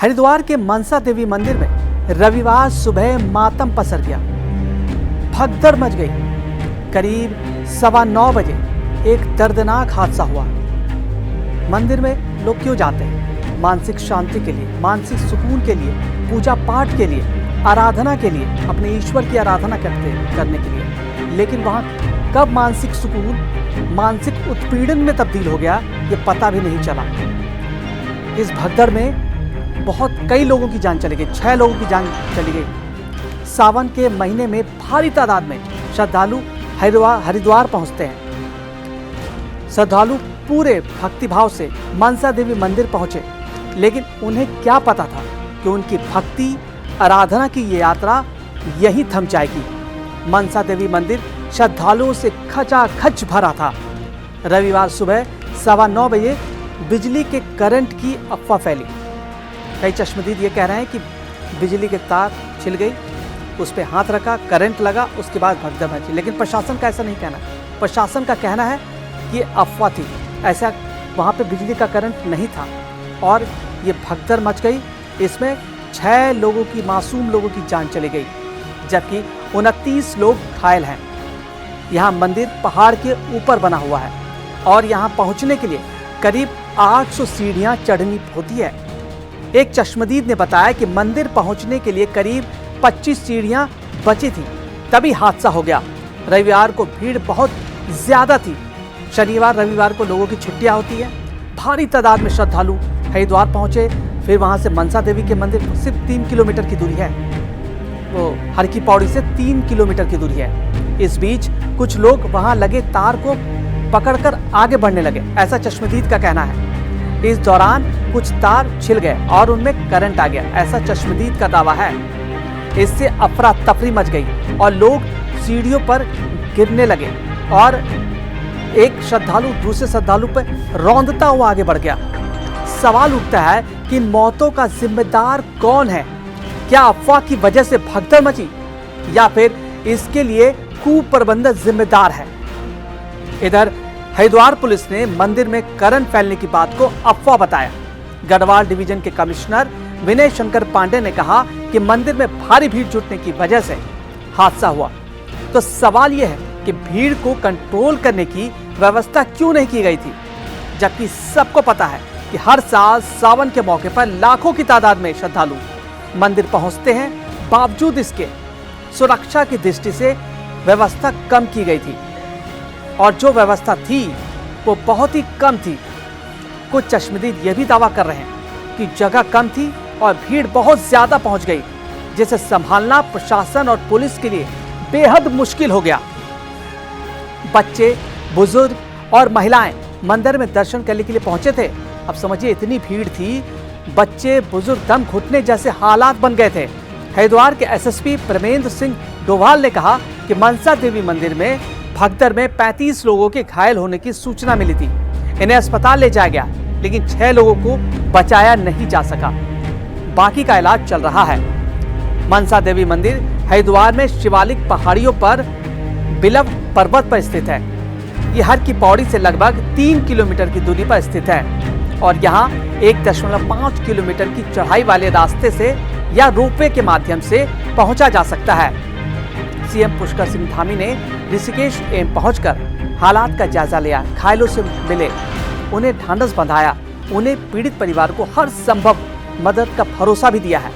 हरिद्वार के मनसा देवी मंदिर में रविवार सुबह मातम पसर गया, भगदड़ मच गई। करीब 9:15 बजे एक दर्दनाक हादसा हुआ। मंदिर में लोग क्यों जाते हैं? मानसिक शांति के लिए, मानसिक सुकून के लिए, पूजा पाठ के लिए, आराधना के लिए, अपने ईश्वर की आराधना करने के लिए। लेकिन वहाँ कब मानसिक सुकून मानसिक उत्पीड़न में तब्दील हो गया, ये पता भी नहीं चला। इस भगदड़ में कई लोगों की जान चली गई, 6 लोगों की जान चली गई। सावन के महीने में भारी तादाद में श्रद्धालु हरिद्वार पहुंचते हैं। श्रद्धालु पूरे भक्तिभाव से मनसा देवी मंदिर पहुंचे, लेकिन उन्हें क्या पता था कि उनकी भक्ति आराधना की ये यात्रा यहीं थम जाएगी। मनसा देवी मंदिर श्रद्धालुओं से खचाखच भरा था। रविवार सुबह 9:15 बजे बिजली के करंट की अफवाह फैली। कई चश्मदीद ये कह रहे हैं कि बिजली के तार छिल गई, उस पर हाथ रखा, करंट लगा, उसके बाद भगदड़ मची। लेकिन प्रशासन का ऐसा नहीं कहना। प्रशासन का कहना है कि ये अफवाह थी, ऐसा वहाँ पे बिजली का करंट नहीं था और ये भगदड़ मच गई। इसमें 6 लोगों की, मासूम लोगों की जान चली गई, जबकि 29 लोग घायल हैं। यहाँ मंदिर पहाड़ के ऊपर बना हुआ है और यहाँ पहुँचने के लिए करीब 800 सीढ़ियाँ चढ़नी होती है। एक चश्मदीद ने बताया कि मंदिर पहुंचने के लिए करीब 25 सीढ़ियां बची थी, तभी हादसा हो गया। रविवार को भीड़ बहुत ज्यादा थी। शनिवार रविवार को लोगों की छुट्टियां होती है। भारी तादाद में श्रद्धालु हरिद्वार पहुंचे। फिर वहां से मनसा देवी के मंदिर सिर्फ 3 किलोमीटर की दूरी है, वो हर की पौड़ी से 3 किलोमीटर की दूरी है। इस बीच कुछ लोग वहां लगे तार को पकड़कर आगे बढ़ने लगे, ऐसा चश्मदीद का कहना है। इस दौरान कुछ तार छिल गए और उनमें करंट आ गया, ऐसा चश्मदीद का दावा है। इससे अफरा तफरी मच गई और लोग सीढ़ियों पर गिरने लगे और एक श्रद्धालु दूसरे श्रद्धालु पर रौंदता हुआ आगे बढ़ गया। सवाल उठता है कि इन मौतों का जिम्मेदार कौन है? क्या अफवाह की वजह से भगदड़ मची या फिर इसके लिए कुप्रबंधन जिम्मेदार है? इधर हरिद्वार पुलिस ने मंदिर में करंट फैलने की बात को अफवाह बताया। गढ़वाल डिवीजन के कमिश्नर विनय शंकर पांडे ने कहा कि मंदिर में भारी भीड़ जुटने की वजह से हादसा हुआ। तो सवाल यह है कि भीड़ को कंट्रोल करने की व्यवस्था क्यों नहीं की गई थी, जबकि सबको पता है कि हर साल सावन के मौके पर लाखों की तादाद में श्रद्धालु मंदिर पहुंचते हैं। बावजूद इसके सुरक्षा की दृष्टि से व्यवस्था कम की गई थी और जो व्यवस्था थी वो बहुत ही कम थी। कुछ चश्मदीद ये भी दावा कर रहे हैं कि जगह कम थी और भीड़ बहुत ज्यादा पहुंच गई, जिसे संभालना प्रशासन और पुलिस के लिए बेहद मुश्किल हो गया। बच्चे, बुजुर्ग और महिलाएं मंदिर में दर्शन करने के लिए पहुंचे थे। अब समझिए इतनी भीड़ थी, बच्चे बुजुर्ग दम घुटने जैसे हालात बन गए थे। हरिद्वार के एसएसपी परमेंद्र सिंह डोभाल ने कहा कि मनसा देवी मंदिर में भगदड़ में 35 लोगों के घायल होने की सूचना मिली थी। इन्हें अस्पताल ले जाया गया, लेकिन 6 लोगों को बचाया नहीं जा सका। बाकी का इलाज चल रहा है। मनसा देवी मंदिर हरिद्वार में शिवालिक पहाड़ियों पर बिलव पर्वत पर स्थित है। ये हर की पौड़ी से लगभग 3 किलोमीटर की दूरी पर स्थित है और यहाँ 1.5 किलोमीटर की चढ़ाई वाले रास्ते से या रोपवे के माध्यम से पहुंचा जा सकता है। सीएम पुष्कर सिंह धामी ने ऋषिकेश एम पहुंचकर हालात का जायजा लिया, घायलों से मिले, उन्हें ढांढस बंधाया, उन्हें पीड़ित परिवार को हर संभव मदद का भरोसा भी दिया है।